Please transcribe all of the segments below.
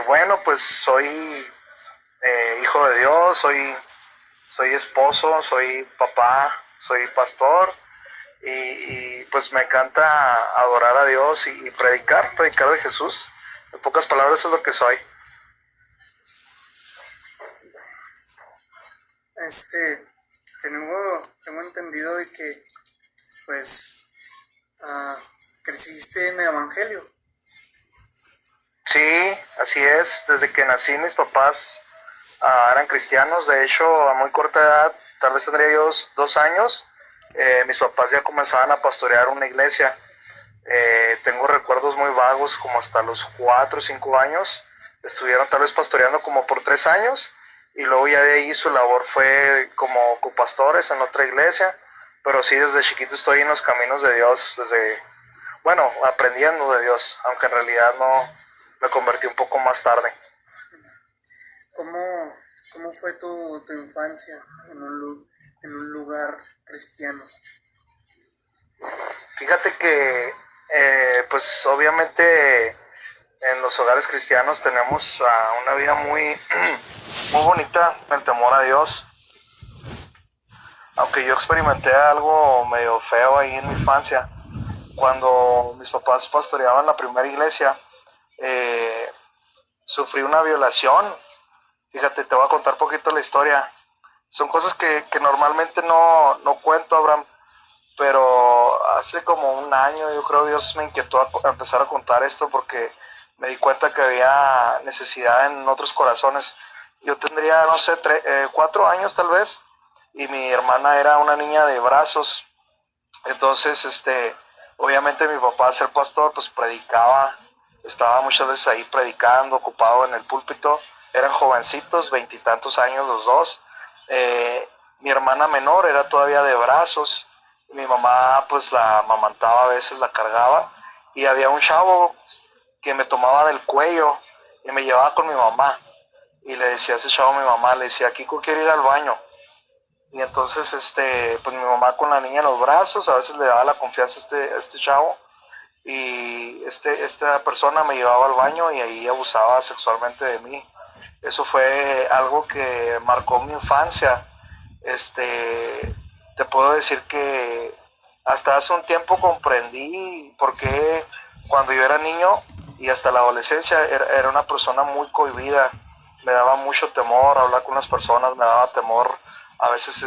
bueno, pues soy hijo de Dios, soy esposo, soy papá, soy pastor pues me encanta adorar a Dios y predicar de Jesús. En pocas palabras eso es lo que soy. Este, tengo entendido de que, pues, creciste en el Evangelio. Sí, así es. Desde que nací mis papás eran cristianos. De hecho, a muy corta edad, tal vez tendría yo 2 años, mis papás ya comenzaban a pastorear una iglesia. Tengo recuerdos muy vagos, como hasta los 4 o 5 años. Estuvieron tal vez pastoreando como por 3 años y luego ya de ahí su labor fue como copastores en otra iglesia. Pero sí, desde chiquito estoy en los caminos de Dios, aprendiendo de Dios, aunque en realidad no me convertí un poco más tarde. ¿Cómo, cómo fue tu infancia en un lugar cristiano? Fíjate que, pues obviamente en los hogares cristianos tenemos una vida muy, muy bonita, el temor a Dios. Aunque yo experimenté algo medio feo ahí en mi infancia, cuando mis papás pastoreaban la primera iglesia, sufrí una violación. Fíjate, te voy a contar un poquito la historia. Son cosas que normalmente no cuento, Abraham, pero hace como un año yo creo Dios me inquietó a empezar a contar esto porque me di cuenta que había necesidad en otros corazones. Yo tendría, no sé, 4 años tal vez, y mi hermana era una niña de brazos. Entonces, obviamente mi papá, al ser pastor, pues predicaba, estaba muchas veces ahí predicando, ocupado en el púlpito. Eran jovencitos, 20 y tantos años los dos. Mi hermana menor era todavía de brazos. Mi mamá pues la amamantaba, a veces la cargaba, y había un chavo que me tomaba del cuello y me llevaba con mi mamá, y le decía a ese chavo a mi mamá, le decía: Kiko quiere ir al baño. Y entonces pues mi mamá con la niña en los brazos a veces le daba la confianza a este chavo, y esta persona me llevaba al baño y ahí abusaba sexualmente de mí. Eso fue algo que marcó mi infancia. Te puedo decir que hasta hace un tiempo comprendí por qué cuando yo era niño y hasta la adolescencia era una persona muy cohibida. Me daba mucho temor hablar con las personas, me daba temor a veces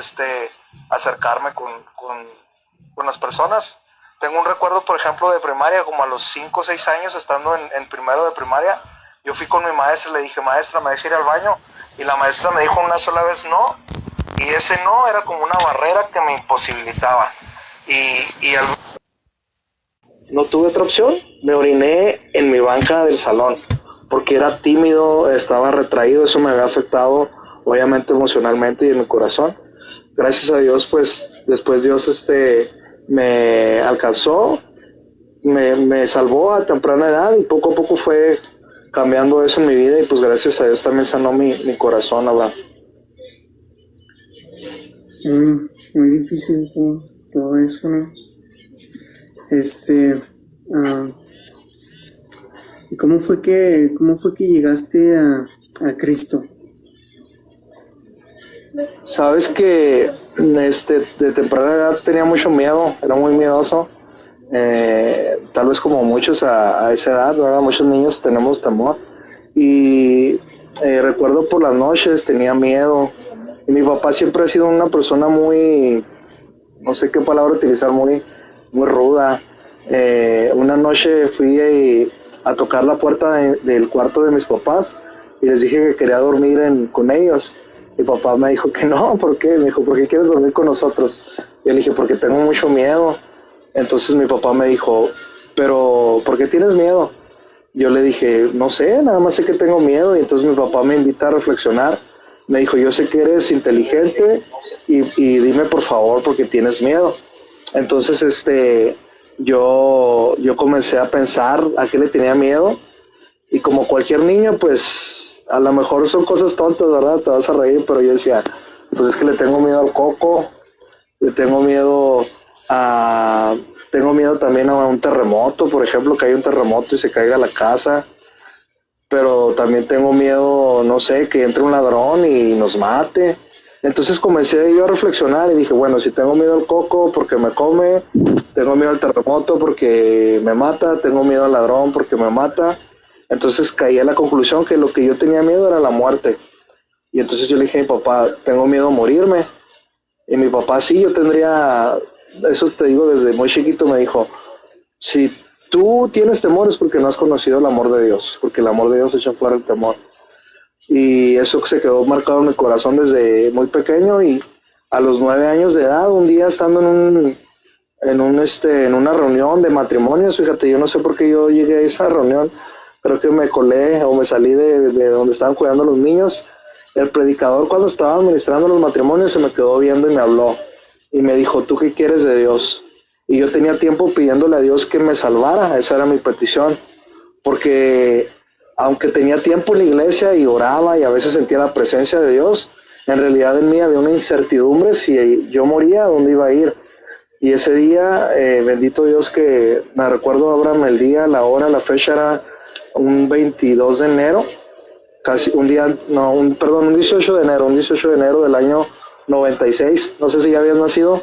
acercarme con las personas. Tengo un recuerdo, por ejemplo, de primaria, como a los 5 o 6 años, estando en primero de primaria. Yo fui con mi maestra y le dije: maestra, ¿me deja ir al baño? Y la maestra me dijo una sola vez no, y ese no era como una barrera que me imposibilitaba. Y al... No tuve otra opción, me oriné en mi banca del salón, porque era tímido, estaba retraído. Eso me había afectado, obviamente, emocionalmente y en mi corazón. Gracias a Dios, pues, después Dios me alcanzó, me salvó a temprana edad, y poco a poco fue cambiando eso en mi vida, y pues gracias a Dios también sanó mi corazón, Abraham. Muy difícil todo eso, ¿no? ¿Y cómo fue que llegaste a Cristo? Sabes que de temprana edad tenía mucho miedo, era muy miedoso. Tal vez como muchos a esa edad, ¿verdad? Muchos niños tenemos temor. Y recuerdo por las noches tenía miedo. Y mi papá siempre ha sido una persona muy, no sé qué palabra utilizar, muy ruda. Una noche fui a tocar la puerta del cuarto de mis papás y les dije que quería dormir con ellos. Mi papá me dijo que no. ¿Por qué? Me dijo: ¿por qué quieres dormir con nosotros? Y yo le dije: porque tengo mucho miedo. Entonces mi papá me dijo: pero ¿por qué tienes miedo? Yo le dije: no sé, nada más sé que tengo miedo. Y entonces mi papá me invita a reflexionar. Me dijo: yo sé que eres inteligente y dime por favor por qué tienes miedo. Entonces yo comencé a pensar a qué le tenía miedo, y como cualquier niño, pues a lo mejor son cosas tontas, ¿verdad? Te vas a reír, pero yo decía: pues es que le tengo miedo al coco, le tengo miedo tengo miedo también a un terremoto, por ejemplo, que haya un terremoto y se caiga la casa. pero también tengo miedo, no sé, que entre un ladrón y nos mate. Entonces comencé yo a reflexionar y dije, bueno, si tengo miedo al coco porque me come, tengo miedo al terremoto porque me mata, tengo miedo al ladrón porque me mata. Entonces caí a la conclusión que lo que yo tenía miedo era la muerte. Y entonces yo le dije a mi papá, tengo miedo a morirme. Y mi papá, sí, yo tendría, eso te digo desde muy chiquito, me dijo, si tú tienes temor es porque no has conocido el amor de Dios, porque el amor de Dios echa fuera el temor. Y eso se quedó marcado en mi corazón desde muy pequeño, y a los 9 años de edad, un día estando en una reunión de matrimonios, fíjate, yo no sé por qué yo llegué a esa reunión, creo que me colé o me salí de donde estaban cuidando a los niños. El predicador, cuando estaba administrando los matrimonios, se me quedó viendo y me habló y me dijo, ¿tú qué quieres de Dios? Y yo tenía tiempo pidiéndole a Dios que me salvara, esa era mi petición, porque aunque tenía tiempo en la iglesia y oraba y a veces sentía la presencia de Dios, en realidad en mí había una incertidumbre si yo moría, ¿a dónde iba a ir? Y ese día, bendito Dios, que me recuerdo, Abraham, el día, la hora, la fecha era un 22 de enero, casi un día, no, un 18 de enero del año 96, no sé si ya habías nacido,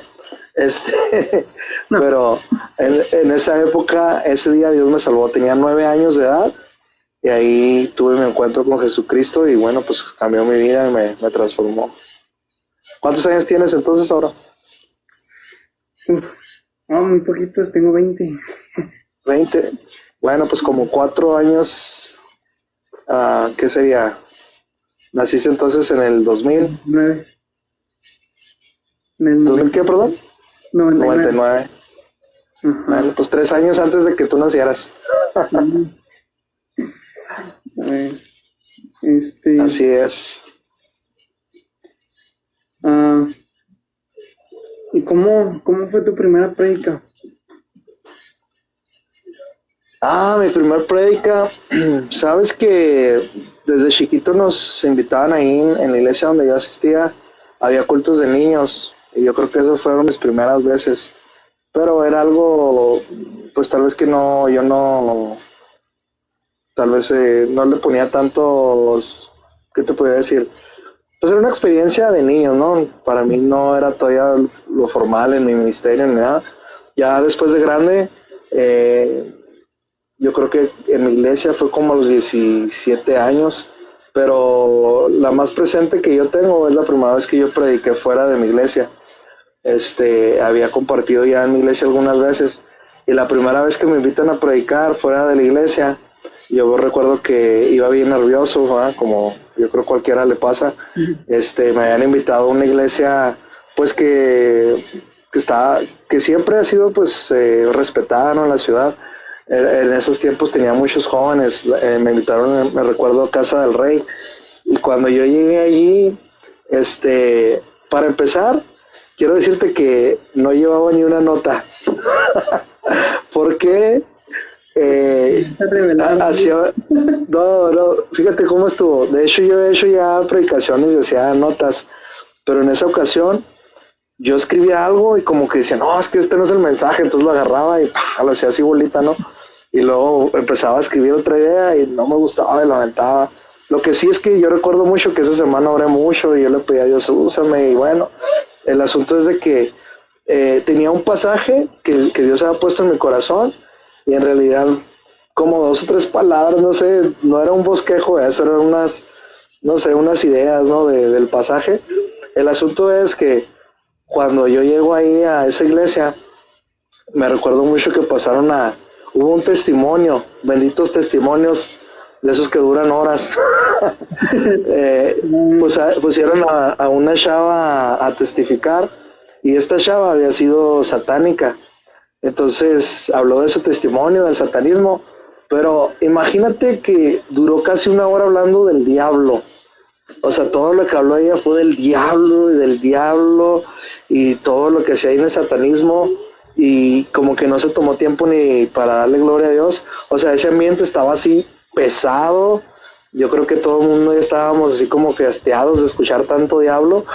No. pero en esa época, ese día Dios me salvó, tenía 9 años de edad, y ahí tuve mi encuentro con Jesucristo, y bueno, pues cambió mi vida y me transformó. ¿Cuántos años tienes entonces ahora? Muy poquitos, tengo 20. 20. Bueno, pues como 4 años, ¿qué sería? Naciste entonces en el 2000. 9. En el ¿2000 qué, perdón? 99. Ajá. Bueno, pues 3 años antes de que tú nacieras. A ver, Así es. ¿Y cómo fue tu primera prédica? Mi primer prédica, sabes que desde chiquito nos invitaban ahí en la iglesia donde yo asistía, había cultos de niños, y yo creo que esas fueron mis primeras veces, pero era algo, pues tal vez que no, yo no, tal vez no le ponía tantos, ¿qué te podría decir? Pues era una experiencia de niños, ¿no? Para mí no era todavía lo formal en mi ministerio ni nada. Ya después de grande, yo creo que en mi iglesia fue como a los 17 años, pero la más presente que yo tengo es la primera vez que yo prediqué fuera de mi iglesia. Había compartido ya en mi iglesia algunas veces, y la primera vez que me invitan a predicar fuera de la iglesia, yo recuerdo que iba bien nervioso, ¿verdad? Como yo creo cualquiera le pasa. Me habían invitado a una iglesia pues que siempre ha sido pues respetada, ¿no?, en la ciudad. En esos tiempos tenía muchos jóvenes, me invitaron, me recuerdo, a Casa del Rey, y cuando yo llegué allí, para empezar, quiero decirte que no llevaba ni una nota, porque no, fíjate cómo estuvo. De hecho, yo he hecho ya predicaciones y hacía notas, pero en esa ocasión yo escribía algo y como que decía, no, es que este no es el mensaje, entonces lo agarraba y lo hacía así bolita, ¿no? Y luego empezaba a escribir otra idea y no me gustaba y lo aventaba. Lo que sí es que yo recuerdo mucho que esa semana oré mucho y yo le pedí a Dios, úsame, y bueno, el asunto es de que tenía un pasaje que Dios había puesto en mi corazón, y en realidad como 2 o 3 palabras, no sé, no era un bosquejo, eso eran unas, no sé, unas ideas, ¿no?, del pasaje. El asunto es que cuando yo llego ahí a esa iglesia, me recuerdo mucho que hubo un testimonio, benditos testimonios, de esos que duran horas. Pusieron a una chava a testificar, y esta chava había sido satánica. Entonces habló de su testimonio, del satanismo, pero imagínate que duró casi 1 hora hablando del diablo. O sea, todo lo que habló ella fue del diablo y todo lo que hacía ahí en el satanismo, y como que no se tomó tiempo ni para darle gloria a Dios. O sea, ese ambiente estaba así pesado. Yo creo que todo el mundo ya estábamos así como que hastiados de escuchar tanto diablo.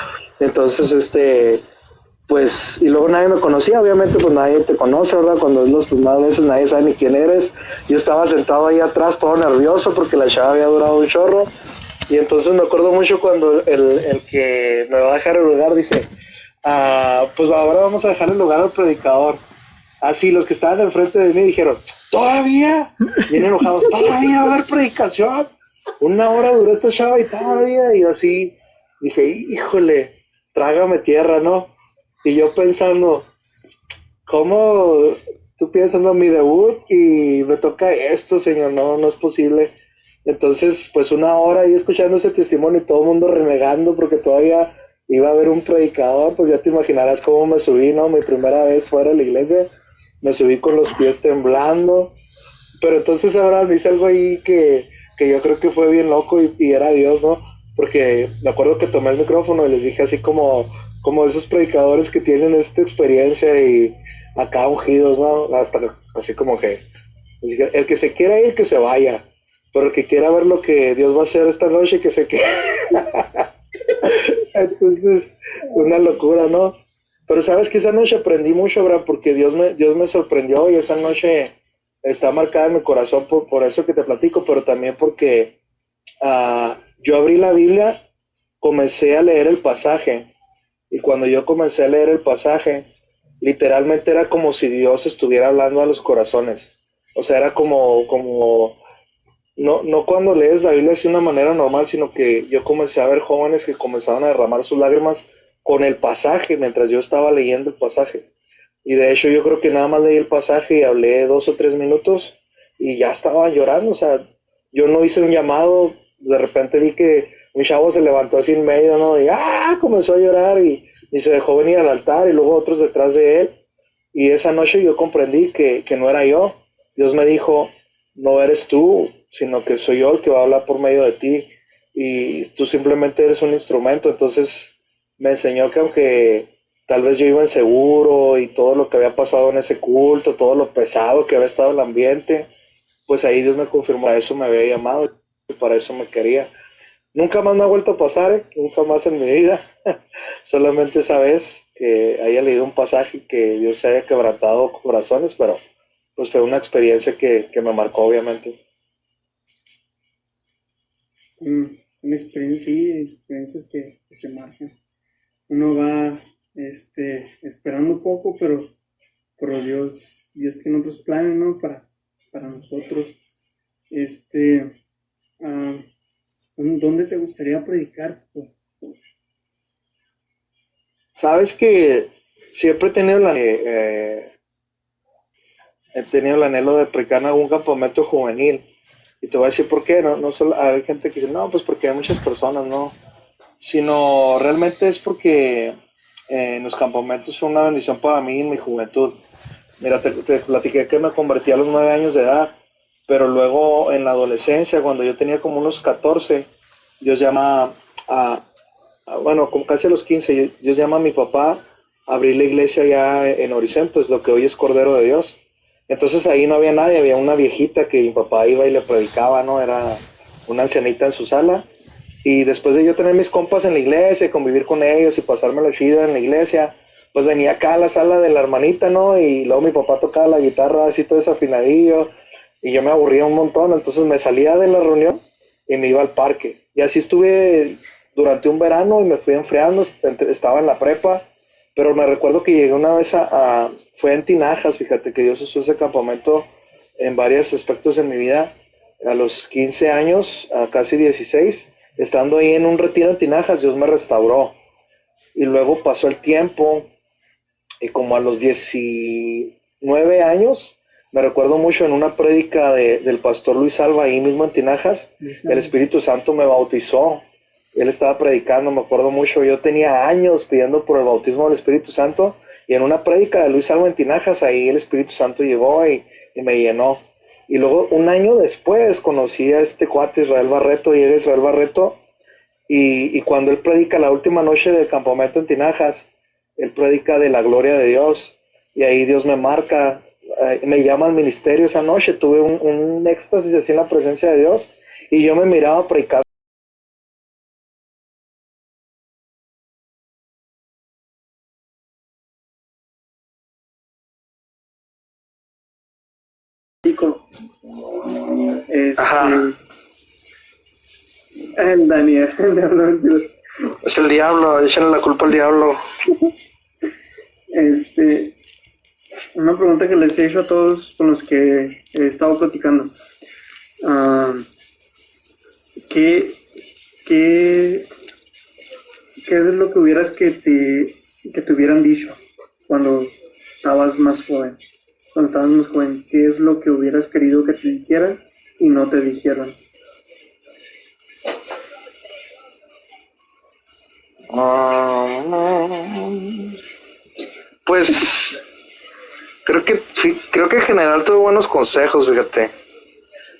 Entonces, pues, y luego nadie me conocía, obviamente pues nadie te conoce, ¿verdad? Cuando es las primeras veces nadie sabe ni quién eres. Yo estaba sentado ahí atrás todo nervioso porque la chava había durado un chorro. Y entonces me acuerdo mucho cuando el que me va a dejar el lugar dice, pues ahora vamos a dejar el lugar al predicador. Así los que estaban enfrente de mí dijeron, ¿todavía? Bien enojados, ¿todavía va a haber predicación? 1 hora duró esta chava y todavía. Y yo así dije, híjole, trágame tierra, ¿no? Y yo pensando, ¿cómo tú pensando mi debut y me toca esto, señor? No, no es posible. Entonces, pues 1 hora ahí escuchando ese testimonio y todo el mundo renegando porque todavía iba a haber un predicador, pues ya te imaginarás cómo me subí, ¿no? Mi primera vez fuera de la iglesia, me subí con los pies temblando, pero entonces ahora me hice algo ahí que yo creo que fue bien loco y era Dios, ¿no? Porque me acuerdo que tomé el micrófono y les dije así como esos predicadores que tienen esta experiencia y acá ungidos, ¿no? Hasta así como que les dije, el que se quiera ir, que se vaya, pero el que quiera ver lo que Dios va a hacer esta noche, que se quede. Entonces, una locura, ¿no? Pero sabes que esa noche aprendí mucho, Abraham, porque Dios me sorprendió y esa noche está marcada en mi corazón por eso que te platico, pero también porque yo abrí la Biblia, comencé a leer el pasaje y cuando yo comencé a leer el pasaje, literalmente era como si Dios estuviera hablando a los corazones. O sea, era como no cuando lees la Biblia así de una manera normal, sino que yo comencé a ver jóvenes que comenzaban a derramar sus lágrimas con el pasaje, mientras yo estaba leyendo el pasaje. Y de hecho yo creo que nada más leí el pasaje y hablé 2 o 3 minutos y ya estaba llorando. O sea, yo no hice un llamado, de repente vi que un chavo se levantó así en medio, ¿no? Y comenzó a llorar y se dejó venir al altar y luego otros detrás de él. Y esa noche yo comprendí que no era yo. Dios me dijo, no eres tú, sino que soy yo el que va a hablar por medio de ti y tú simplemente eres un instrumento. Entonces me enseñó que aunque tal vez yo iba inseguro y todo lo que había pasado en ese culto, todo lo pesado que había estado el ambiente, pues ahí Dios me confirmó, a eso me había llamado y para eso me quería. Nunca más me ha vuelto a pasar, nunca más en mi vida, solamente esa vez que haya leído un pasaje que Dios se haya quebrantado corazones, pero pues fue una experiencia que me marcó obviamente. Una experiencia, sí, experiencias que te marcan. Uno va esperando poco, pero Dios tiene otros planes, ¿no? Para nosotros. Ah, ¿Dónde te gustaría predicar? Sabes que siempre he tenido el anhelo de predicar en algún campamento juvenil. Y te voy a decir por qué. No solo hay gente que dice, no, pues porque hay muchas personas, no. Sino realmente es porque en los campamentos fue una bendición para mí en mi juventud. Mira, te platiqué que me convertí a los 9 años de edad, pero luego en la adolescencia, cuando yo tenía como unos 14, Dios llama bueno, como casi a los 15, Dios llama a mi papá a abrir la iglesia allá en Horizontes, lo que hoy es Cordero de Dios. Entonces ahí no había nadie, había una viejita que mi papá iba y le predicaba, ¿no? Era una ancianita en su sala. Y después de yo tener mis compas en la iglesia, convivir con ellos y pasarme la chida en la iglesia, pues venía acá a la sala de la hermanita, ¿no? Y luego mi papá tocaba la guitarra así todo desafinadillo y yo me aburría un montón, entonces me salía de la reunión y me iba al parque. Y así estuve durante un verano y me fui enfriando, estaba en la prepa, pero me recuerdo que llegué una vez fue en Tinajas, fíjate que Dios usó ese campamento en varios aspectos en mi vida, a los 15 años, a casi 16, estando ahí en un retiro en Tinajas, Dios me restauró. Y luego pasó el tiempo y como a los 19 años, me recuerdo mucho en una prédica del pastor Luis Alba, ahí mismo en Tinajas, el Espíritu Santo me bautizó. Él estaba predicando, me acuerdo mucho, yo tenía años pidiendo por el bautismo del Espíritu Santo y en una prédica de Luis Alba en Tinajas, ahí el Espíritu Santo llegó y me llenó. Y luego un año después conocí a este cuate Israel Barreto, y era Israel Barreto, y cuando él predica la última noche del campamento en Tinajas, él predica de la gloria de Dios, y ahí Dios me marca, me llama al ministerio esa noche, tuve un éxtasis así en la presencia de Dios, y yo me miraba predicando Ajá. El Daniel, el diablo mentiroso. Es el diablo, échale la culpa al diablo. Una pregunta que les he hecho a todos con los que he estado platicando. ¿Qué es lo que hubieras que te hubieran dicho cuando estabas más joven? Cuando estabas más joven, ¿qué es lo que hubieras querido que te dijeran y no te dijeron? Pues creo que en general tuve buenos consejos, fíjate.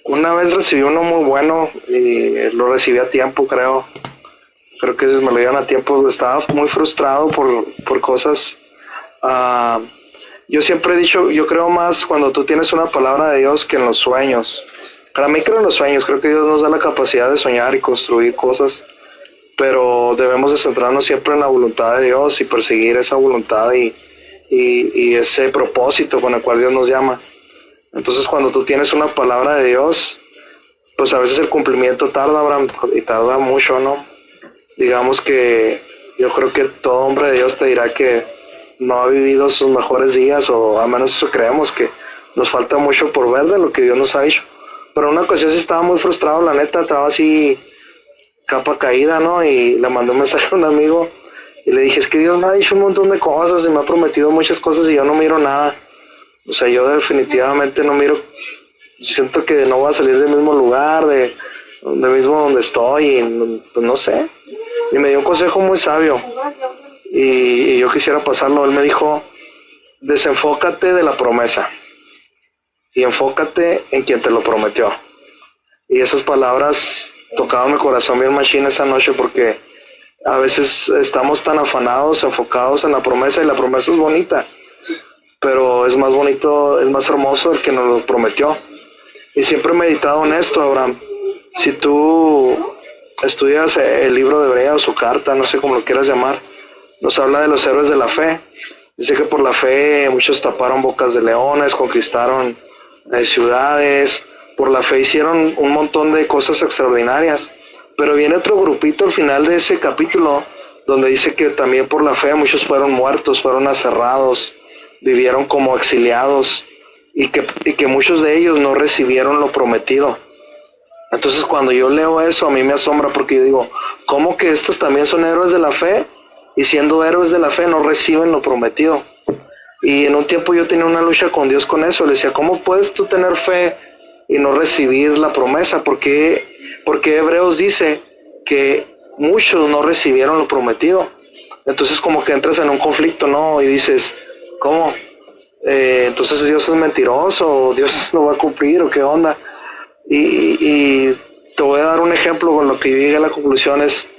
Una vez recibí uno muy bueno y lo recibí a tiempo, creo. Creo que me lo dieron a tiempo. Estaba muy frustrado por cosas. Yo siempre he dicho, yo creo más cuando tú tienes una palabra de Dios que en los sueños. Para mí creo en los sueños, creo que Dios nos da la capacidad de soñar y construir cosas, pero debemos de centrarnos siempre en la voluntad de Dios y perseguir esa voluntad y ese propósito con el cual Dios nos llama. Entonces cuando tú tienes una palabra de Dios, pues a veces el cumplimiento tarda, Abraham, y tarda mucho, ¿no? Digamos que yo creo que todo hombre de Dios te dirá que no ha vivido sus mejores días, o al menos eso creemos, que nos falta mucho por ver de lo que Dios nos ha dicho. Pero en una ocasión sí estaba muy frustrado, la neta, estaba así capa caída, ¿no? Y le mandé un mensaje a un amigo y le dije, es que Dios me ha dicho un montón de cosas y me ha prometido muchas cosas y yo no miro nada. O sea, yo definitivamente no miro, siento que no voy a salir del mismo lugar, de mismo donde estoy, y pues no sé. Y me dio un consejo muy sabio y yo quisiera pasarlo. Él me dijo, desenfócate de la promesa y enfócate en quien te lo prometió. Y esas palabras tocaban mi corazón bien machín esa noche, porque a veces estamos tan afanados, enfocados en la promesa, y la promesa es bonita, pero es más bonito, es más hermoso el que nos lo prometió. Y siempre he meditado en esto, Abraham. Si tú estudias el libro de Hebreos o carta, no sé cómo lo quieras llamar, nos habla de los héroes de la fe. Dice que por la fe muchos taparon bocas de leones, conquistaron ciudades, por la fe hicieron un montón de cosas extraordinarias. Pero viene otro grupito al final de ese capítulo donde dice que también por la fe muchos fueron muertos, fueron aserrados, vivieron como exiliados, y que muchos de ellos no recibieron lo prometido. Entonces cuando yo leo eso a mí me asombra, porque yo digo, ¿cómo que estos también son héroes de la fe? Y siendo héroes de la fe no reciben lo prometido. Y en un tiempo yo tenía una lucha con Dios con eso. Le decía, ¿cómo puedes tú tener fe y no recibir la promesa? Porque Hebreos dice que muchos no recibieron lo prometido. Entonces como que entras en un conflicto, ¿no? Y dices, ¿cómo? Entonces Dios es mentiroso, o Dios no va a cumplir, o qué onda. Y te voy a dar un ejemplo con lo que yo llegué a la conclusión. Es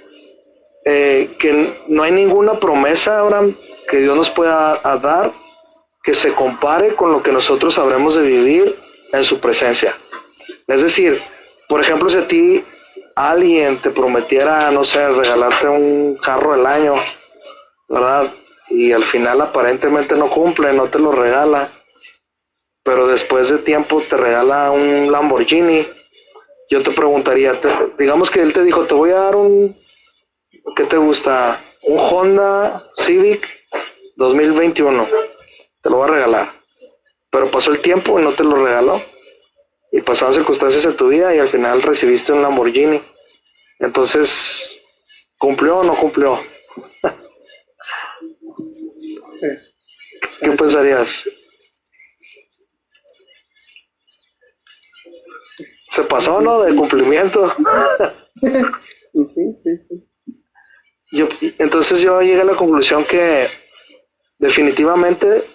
que no hay ninguna promesa, Abraham, que Dios nos pueda dar que se compare con lo que nosotros habremos de vivir en su presencia. Es decir, por ejemplo, si a ti alguien te prometiera, no sé, regalarte un carro del año, ¿verdad? Y al final aparentemente no cumple, no te lo regala, pero después de tiempo te regala un Lamborghini, yo te preguntaría, digamos que él te dijo, te voy a dar ¿qué te gusta? Un Honda Civic 2021, te lo voy a regalar, pero pasó el tiempo y no te lo regaló, y pasaron circunstancias en tu vida y al final recibiste un Lamborghini. Entonces, ¿cumplió o no cumplió? Pues, ¿Qué pensarías? ¿Se pasó, no? De cumplimiento. sí. Entonces yo llegué a la conclusión que definitivamente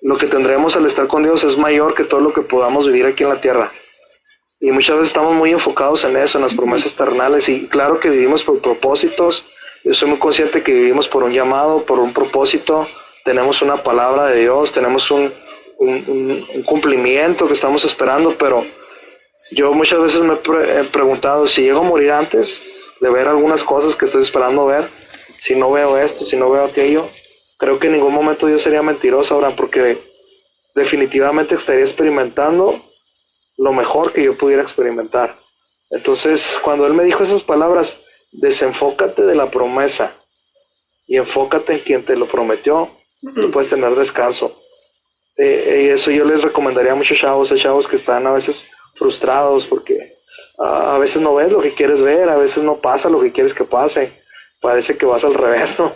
lo que tendremos al estar con Dios es mayor que todo lo que podamos vivir aquí en la tierra. Y muchas veces estamos muy enfocados en eso, en las promesas terrenales, y claro que vivimos por propósitos. Yo soy muy consciente que vivimos por un llamado, por un propósito. Tenemos una palabra de Dios, tenemos un cumplimiento que estamos esperando, pero yo muchas veces me he preguntado, si llego a morir antes de ver algunas cosas que estoy esperando ver, si no veo esto, si no veo aquello, creo que en ningún momento Dios sería mentiroso, Abraham, porque definitivamente estaría experimentando lo mejor que yo pudiera experimentar. Entonces, cuando él me dijo esas palabras, desenfócate de la promesa y enfócate en quien te lo prometió, tú puedes tener descanso. Y eso yo les recomendaría a muchos chavos, a chavos que están a veces frustrados porque a veces no ves lo que quieres ver, a veces no pasa lo que quieres que pase, parece que vas al revés, ¿no?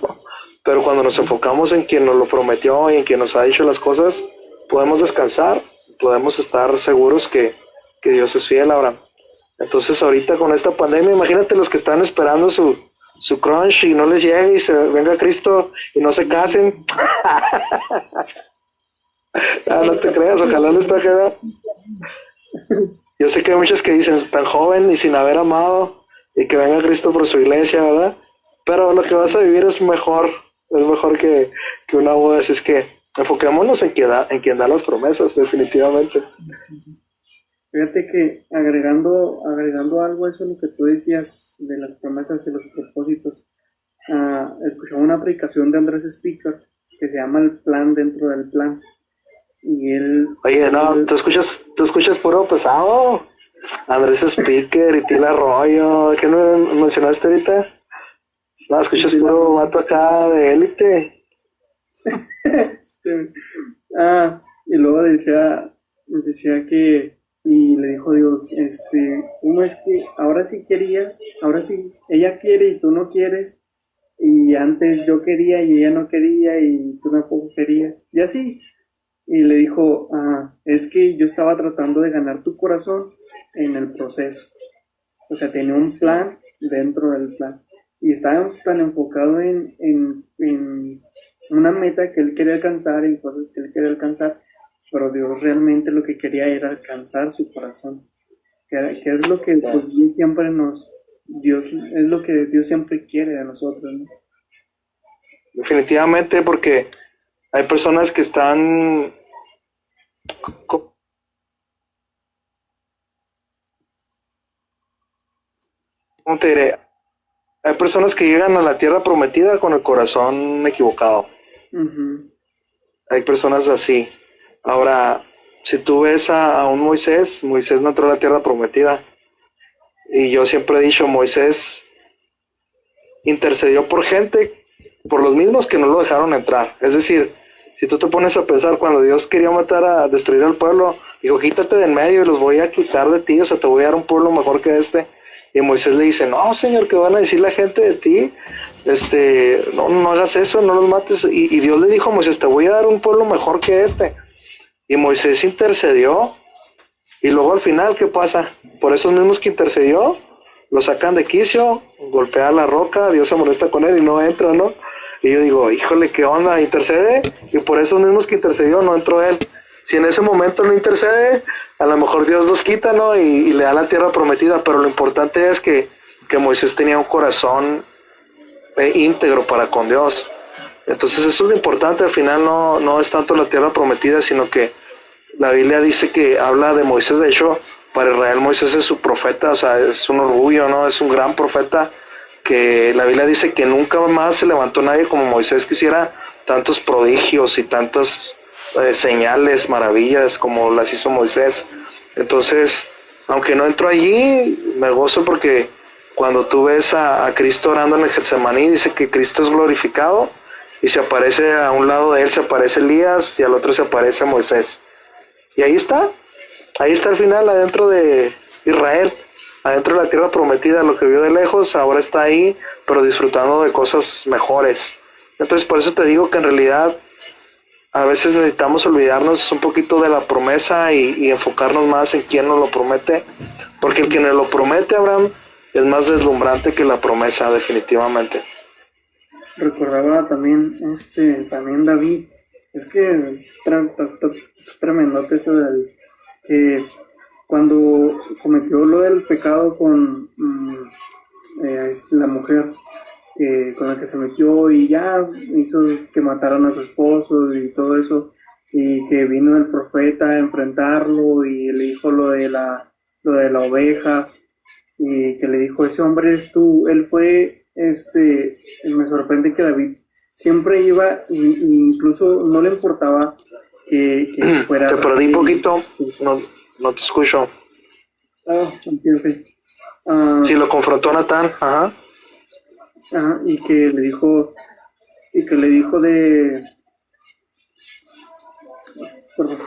Pero cuando nos enfocamos en quien nos lo prometió y en quien nos ha dicho las cosas, podemos descansar, podemos estar seguros que Dios es fiel, Abraham. Entonces ahorita con esta pandemia, imagínate los que están esperando su crunch y no les llegue y se venga Cristo y no se casen. No te creas, ojalá les toque, ¿verdad? Yo sé que hay muchos que dicen tan joven y sin haber amado y que venga Cristo por su iglesia, ¿verdad? Pero lo que vas a vivir es mejor que una boda, así es que enfoquémonos en quien da las promesas, definitivamente. Fíjate que agregando algo a eso, lo que tú decías de las promesas y los propósitos, escuchaba una predicación de Andrés Speaker que se llama El Plan Dentro del Plan. Y él... Oye, no, tú escuchas puro pesado. Andrés Speaker y Tila Arroyo, ¿qué no mencionaste ahorita? No, escuchas puro vato acá de élite. Y luego decía que, y le dijo Dios, ¿cómo es que ahora sí querías, ahora sí ella quiere y tú no quieres? Y antes yo quería y ella no quería y tú tampoco querías, y así. Y le dijo, es que yo estaba tratando de ganar tu corazón en el proceso. O sea, tenía un plan dentro del plan. Y estaba tan enfocado en una meta que él quería alcanzar, en cosas que él quería alcanzar, pero Dios realmente lo que quería era alcanzar su corazón. Que es lo que pues, Dios es lo que Dios siempre quiere de nosotros, ¿no? Definitivamente, porque hay personas que están... ¿Cómo te diré? Hay personas que llegan a la tierra prometida con el corazón equivocado. Uh-huh. Hay personas así. Ahora, si tú ves a un Moisés no entró a la tierra prometida. Y yo siempre he dicho, Moisés intercedió por gente, por los mismos que no lo dejaron entrar. Es decir, si tú te pones a pensar, cuando Dios quería destruir al pueblo, dijo, quítate de en medio y los voy a quitar de ti, o sea, te voy a dar un pueblo mejor que este. Y Moisés le dice, no, Señor, ¿qué van a decir la gente de ti? No hagas eso, no los mates. Y Dios le dijo a Moisés, te voy a dar un pueblo mejor que este. Y Moisés intercedió. Y luego al final, ¿qué pasa? Por esos mismos que intercedió, lo sacan de quicio, golpea la roca, Dios se molesta con él y no entra, ¿no? Y yo digo, híjole, ¿qué onda? Intercede, y por esos mismos que intercedió no entró él. Si en ese momento no intercede, a lo mejor Dios los quita, ¿no? Y le da la tierra prometida, pero lo importante es que Moisés tenía un corazón íntegro para con Dios. Entonces eso es lo importante, al final no es tanto la tierra prometida, sino que la Biblia dice que habla de Moisés. De hecho, para Israel Moisés es su profeta, o sea, es un orgullo, ¿no? Es un gran profeta, que la Biblia dice que nunca más se levantó nadie como Moisés que hiciera tantos prodigios y tantas señales, maravillas como las hizo Moisés. Entonces, aunque no entro allí, me gozo porque cuando tú ves a Cristo orando en el Getsemaní, dice que Cristo es glorificado y se aparece a un lado de él, se aparece Elías y al otro se aparece Moisés. Y ahí está al final, adentro de Israel, adentro de la tierra prometida, lo que vio de lejos, ahora está ahí, pero disfrutando de cosas mejores. Entonces, por eso te digo que en realidad a veces necesitamos olvidarnos un poquito de la promesa y enfocarnos más en quién nos lo promete, porque el que nos lo promete, Abraham, es más deslumbrante que la promesa, definitivamente. Recordaba también David. Es que es tremendo eso del que cuando cometió lo del pecado con la mujer con la que se metió y ya hizo que mataran a su esposo y todo eso, y que vino el profeta a enfrentarlo y le dijo lo de la oveja, y que le dijo, ese hombre es tú. Él fue, me sorprende que David siempre iba, incluso no le importaba que fuera... Te perdí poquito, no, No te escucho. Ok. Sí, lo confrontó Natán, ajá. Y que le dijo de... Perdón.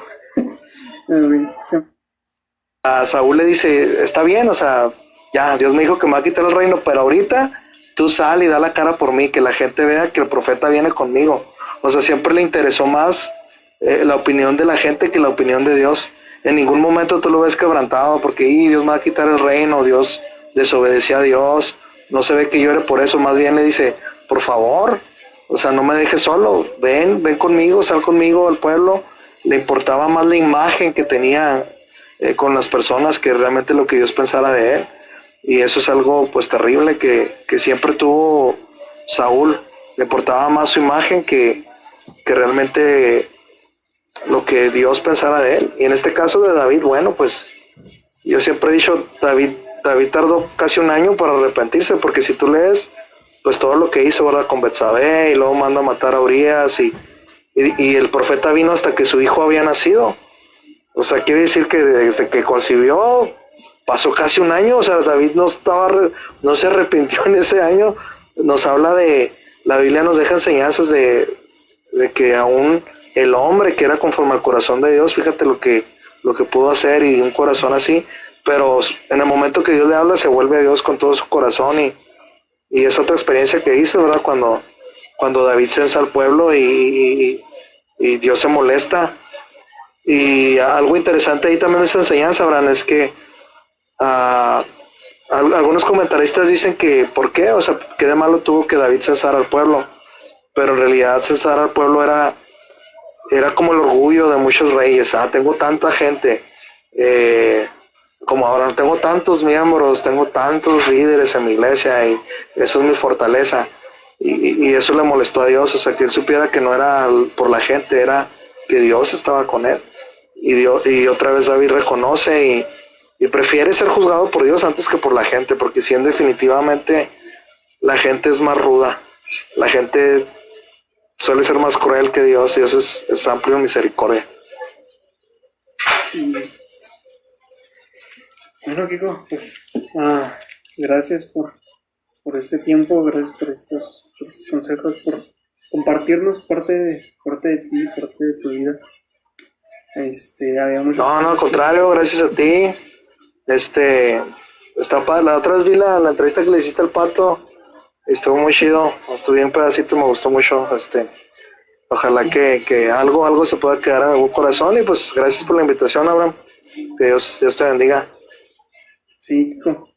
A Saúl le dice, está bien, o sea, ya, Dios me dijo que me va a quitar el reino, pero ahorita tú sal y da la cara por mí, que la gente vea que el profeta viene conmigo. O sea, siempre le interesó más la opinión de la gente que la opinión de Dios. En ningún momento tú lo ves quebrantado porque Dios me va a quitar el reino, Dios desobedecía a Dios, no se ve que llore por eso, más bien le dice, por favor, o sea, no me dejes solo, ven conmigo, sal conmigo al pueblo. Le importaba más la imagen que tenía con las personas que realmente lo que Dios pensara de él. Y eso es algo pues terrible que siempre tuvo Saúl. Le importaba más su imagen que realmente lo que Dios pensara de él. Y en este caso de David, bueno, pues yo siempre he dicho, David tardó casi un año para arrepentirse, porque si tú lees, pues todo lo que hizo, ¿verdad? Con Betsabé, y luego manda a matar a Urias, y el profeta vino hasta que su hijo había nacido. O sea, quiere decir que desde que concibió pasó casi un año. O sea, David no se arrepintió en ese año. Nos habla la Biblia nos deja enseñanzas de que aún el hombre que era conforme al corazón de Dios, fíjate lo que pudo hacer, y un corazón así, pero en el momento que Dios le habla se vuelve a Dios con todo su corazón, y es otra experiencia que hice, ¿verdad? Cuando David censa al pueblo y Dios se molesta. Y algo interesante ahí también de esa enseñanza, Abraham, es que algunos comentaristas dicen que ¿por qué? O sea, ¿qué de malo tuvo que David censar al pueblo? Pero en realidad censar al pueblo era como el orgullo de muchos reyes. Tengo tanta gente, como ahora tengo tantos miembros, tengo tantos líderes en mi iglesia, y eso es mi fortaleza. Y eso le molestó a Dios, o sea, que él supiera que no era por la gente, era que Dios estaba con él. Y otra vez David reconoce y prefiere ser juzgado por Dios antes que por la gente, porque si definitivamente la gente es más ruda, la gente suele ser más cruel que Dios. Dios es amplio en misericordia. Sí. Bueno, Kiko, pues gracias por este tiempo, gracias por estos consejos, por compartirnos parte de ti, parte de tu vida. Había muchas No, al contrario, gracias a ti. Está padre. La otra vez vi la entrevista que le hiciste al Pato, estuvo muy chido, estuvo bien pedacito, me gustó mucho. Ojalá Sí. que algo se pueda quedar en algún corazón, y pues gracias por la invitación, Abraham. Que Dios te bendiga. Sí, Kiko.